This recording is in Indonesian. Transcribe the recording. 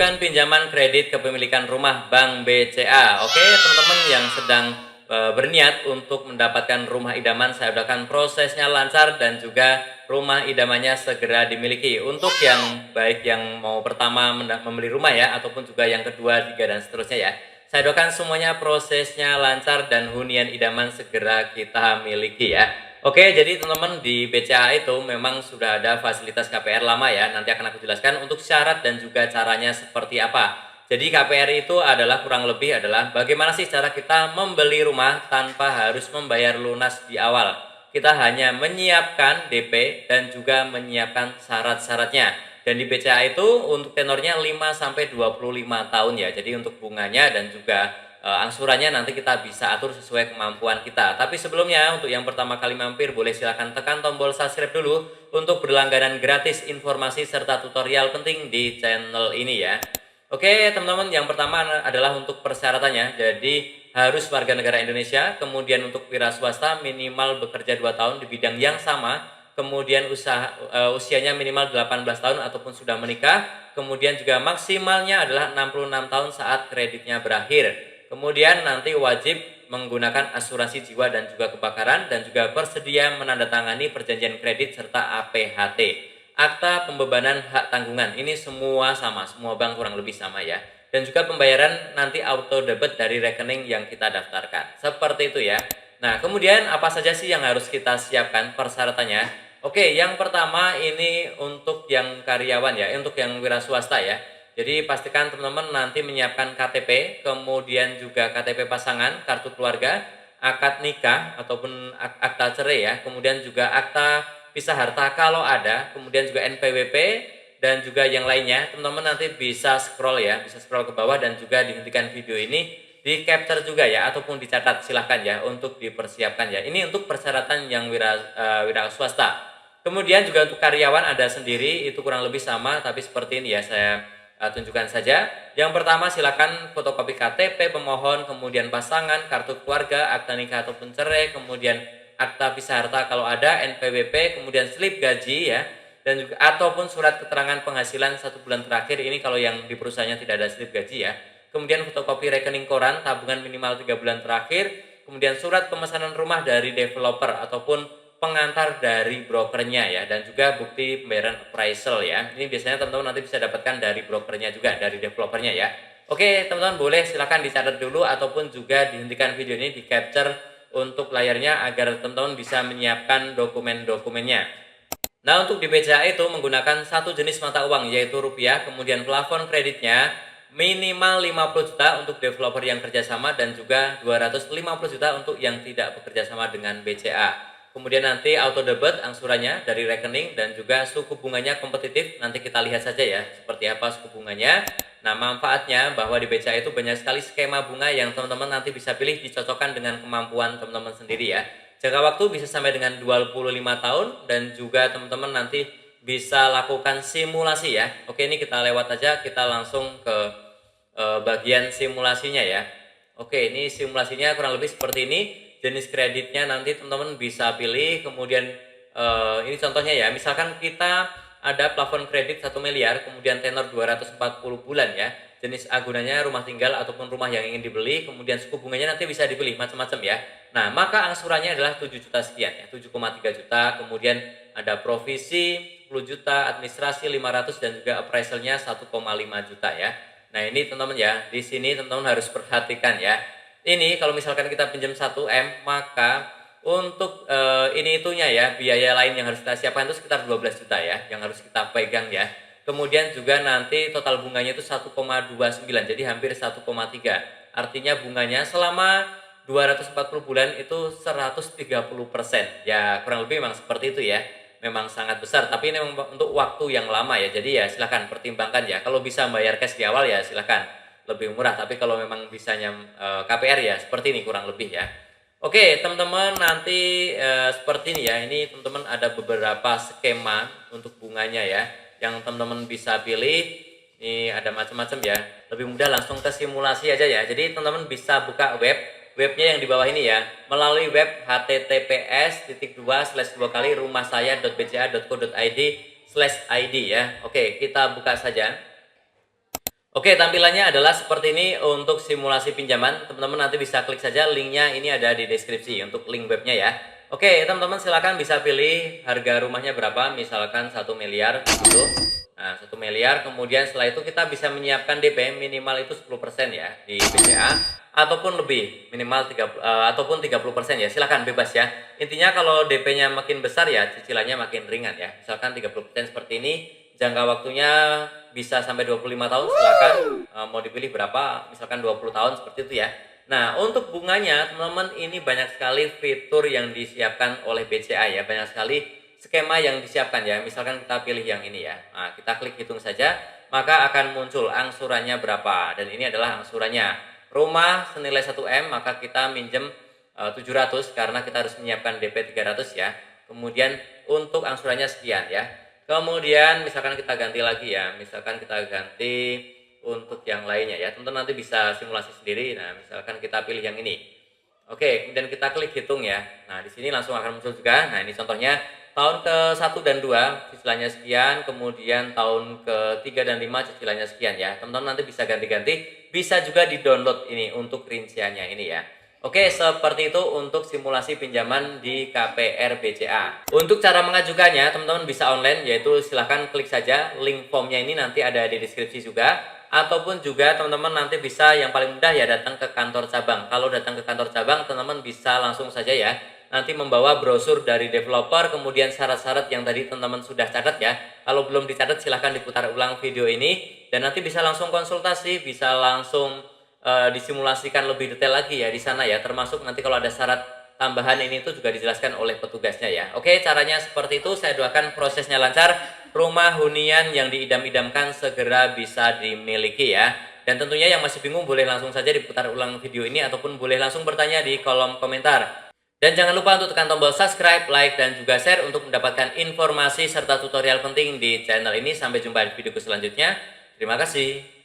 mengajukan pinjaman kredit kepemilikan rumah Bank BCA. Oke, teman-teman yang sedang berniat untuk mendapatkan rumah idaman, saya doakan prosesnya lancar dan juga rumah idamannya segera dimiliki. Untuk yang baik yang mau pertama membeli rumah ya, ataupun juga yang kedua, tiga, dan seterusnya ya. Saya doakan semuanya prosesnya lancar dan hunian idaman segera kita miliki ya. Oke, jadi teman-teman di BCA itu memang sudah ada fasilitas KPR lama ya. Nanti akan aku jelaskan untuk syarat dan juga caranya seperti apa. Jadi KPR itu adalah kurang lebih adalah bagaimana sih cara kita membeli rumah tanpa harus membayar lunas di awal. Kita hanya menyiapkan DP dan juga menyiapkan syarat-syaratnya. Dan di BCA itu untuk tenornya 5-25 tahun ya. Jadi untuk bunganya dan juga angsurannya nanti kita bisa atur sesuai kemampuan kita. Tapi sebelumnya untuk yang pertama kali mampir boleh silahkan tekan tombol subscribe dulu untuk berlangganan gratis informasi serta tutorial penting di channel ini ya. Oke teman-teman, yang pertama adalah untuk persyaratannya. Jadi harus warga negara Indonesia, kemudian untuk wira swasta minimal bekerja 2 tahun di bidang yang sama, kemudian usianya minimal 18 tahun ataupun sudah menikah, kemudian juga maksimalnya adalah 66 tahun saat kreditnya berakhir. Kemudian nanti wajib menggunakan asuransi jiwa dan juga kebakaran dan juga bersedia menandatangani perjanjian kredit serta APHT. Akta pembebanan hak tanggungan, ini semua sama, semua bank kurang lebih sama ya. Dan juga pembayaran nanti auto debit dari rekening yang kita daftarkan. Seperti itu ya. Nah, kemudian apa saja sih yang harus kita siapkan persyaratannya? Oke, yang pertama ini untuk yang karyawan ya, untuk yang wira swasta ya. Jadi pastikan teman-teman nanti menyiapkan KTP, kemudian juga KTP pasangan, kartu keluarga, akad nikah ataupun akta cerai ya, kemudian juga akta pisah harta kalau ada, kemudian juga NPWP dan juga yang lainnya. Teman-teman nanti bisa scroll ya, bisa scroll ke bawah dan juga dihentikan video ini, di capture juga ya ataupun dicatat, silahkan ya untuk dipersiapkan ya. Ini untuk persyaratan yang wira swasta. Kemudian juga untuk karyawan ada sendiri, itu kurang lebih sama tapi seperti ini ya, saya tunjukkan saja. Yang pertama silakan fotokopi KTP pemohon, kemudian pasangan, kartu keluarga, akta nikah ataupun cerai, kemudian akta pisah harta kalau ada, NPWP, kemudian slip gaji ya, dan juga ataupun surat keterangan penghasilan 1 bulan terakhir, ini kalau yang di perusahaannya tidak ada slip gaji ya. Kemudian fotokopi rekening koran tabungan minimal 3 bulan terakhir, kemudian surat pemesanan rumah dari developer ataupun pengantar dari brokernya ya, dan juga bukti pembayaran appraisal ya. Ini biasanya teman-teman nanti bisa dapatkan dari brokernya juga, dari developernya ya. Oke teman-teman, boleh silakan dicatat dulu ataupun juga dihentikan video ini, di capture untuk layarnya agar teman-teman bisa menyiapkan dokumen-dokumennya. Nah, untuk di BCA itu menggunakan satu jenis mata uang yaitu rupiah, kemudian plafon kreditnya minimal 50 juta untuk developer yang kerjasama dan juga 250 juta untuk yang tidak bekerja sama dengan BCA. Kemudian nanti auto debit angsurannya dari rekening dan juga suku bunganya kompetitif. Nanti kita lihat saja ya seperti apa suku bunganya. Nah, manfaatnya bahwa di BCA itu banyak sekali skema bunga yang teman-teman nanti bisa pilih dicocokkan dengan kemampuan teman-teman sendiri ya. Jangka waktu bisa sampai dengan 25 tahun dan juga teman-teman nanti bisa lakukan simulasi ya. Oke, ini kita lewat aja, kita langsung ke bagian simulasinya ya. Oke, ini simulasinya kurang lebih seperti ini. Jenis kreditnya nanti teman-teman bisa pilih, kemudian ini contohnya ya. Misalkan kita ada plafon kredit 1 miliar, kemudian tenor 240 bulan ya. Jenis agunannya rumah tinggal ataupun rumah yang ingin dibeli, kemudian suku bunganya nanti bisa dipilih macam-macam ya. Nah, maka angsurannya adalah 7 juta sekian ya, 7,3 juta, kemudian ada provisi 10 juta, administrasi 500 dan juga appraisalnya 1,5 juta ya. Nah, ini teman-teman ya, di sini teman-teman harus perhatikan ya. Ini kalau misalkan kita pinjam 1M, maka untuk ini itunya ya, biaya lain yang harus kita siapkan itu sekitar 12 juta ya, yang harus kita pegang ya. Kemudian juga nanti total bunganya itu 1,29, jadi hampir 1,3. Artinya bunganya selama 240 bulan itu 130%. Ya kurang lebih memang seperti itu ya. Memang sangat besar, tapi ini memang untuk waktu yang lama ya. Jadi ya silahkan pertimbangkan ya. Kalau bisa bayar cash di awal ya silahkan, lebih murah. Tapi kalau memang bisanya KPR ya seperti ini kurang lebih ya. Oke teman-teman, nanti seperti ini ya. Ini teman-teman ada beberapa skema untuk bunganya ya, yang teman-teman bisa pilih. Ini ada macam-macam ya. Lebih mudah langsung ke simulasi aja ya. Jadi teman-teman bisa buka webnya yang di bawah ini ya, melalui web https://rumahsaya.bca.co.id/id ya. Oke, kita buka saja. Oke, tampilannya adalah seperti ini untuk simulasi pinjaman. Teman-teman nanti bisa klik saja linknya, ini ada di deskripsi untuk link webnya ya. Oke, teman-teman silakan bisa pilih harga rumahnya berapa, misalkan 1 miliar gitu. Nah, 1 miliar, kemudian setelah itu kita bisa menyiapkan DP minimal itu 10% ya di BCA, ataupun lebih, minimal 30% ya, silakan bebas ya. Intinya kalau DP-nya makin besar ya, cicilannya makin ringan ya. Misalkan 30% seperti ini, jangka waktunya bisa sampai 25 tahun, silakan mau dipilih berapa, misalkan 20 tahun seperti itu ya. Nah, untuk bunganya teman-teman ini banyak sekali fitur yang disiapkan oleh BCA ya, banyak sekali skema yang disiapkan ya. Misalkan kita pilih yang ini ya. Nah, kita klik hitung saja, maka akan muncul angsurannya berapa, dan ini adalah angsurannya. Rumah senilai 1M, maka kita minjem 700 karena kita harus menyiapkan DP 300 ya. Kemudian untuk angsurannya sekian ya. Kemudian misalkan kita ganti lagi ya, misalkan kita ganti untuk yang lainnya ya. Teman-teman nanti bisa simulasi sendiri. Nah, misalkan kita pilih yang ini. Oke, kemudian kita klik hitung ya. Nah, di sini langsung akan muncul juga. Nah, ini contohnya tahun ke-1 dan 2 cicilannya sekian, kemudian tahun ke-3 dan 5 cicilannya sekian ya. Teman-teman nanti bisa ganti-ganti, bisa juga di-download ini untuk rinciannya ini ya. Oke, seperti itu untuk simulasi pinjaman di KPR BCA. Untuk cara mengajukannya, teman-teman bisa online, yaitu silahkan klik saja link formnya ini nanti ada di deskripsi juga. Ataupun juga teman-teman nanti bisa yang paling mudah ya datang ke kantor cabang. Kalau datang ke kantor cabang, teman-teman bisa langsung saja ya nanti membawa brosur dari developer, kemudian syarat-syarat yang tadi teman-teman sudah catat ya. Kalau belum dicatat silahkan diputar ulang video ini, dan nanti bisa langsung konsultasi, bisa langsung disimulasikan lebih detail lagi ya di sana ya, termasuk nanti kalau ada syarat tambahan ini itu juga dijelaskan oleh petugasnya ya. Oke, caranya seperti itu. Saya doakan prosesnya lancar, rumah hunian yang diidam-idamkan segera bisa dimiliki ya. Dan tentunya yang masih bingung boleh langsung saja diputar ulang video ini, ataupun boleh langsung bertanya di kolom komentar. Dan jangan lupa untuk tekan tombol subscribe, like, dan juga share untuk mendapatkan informasi serta tutorial penting di channel ini. Sampai jumpa di videoku selanjutnya. Terima kasih.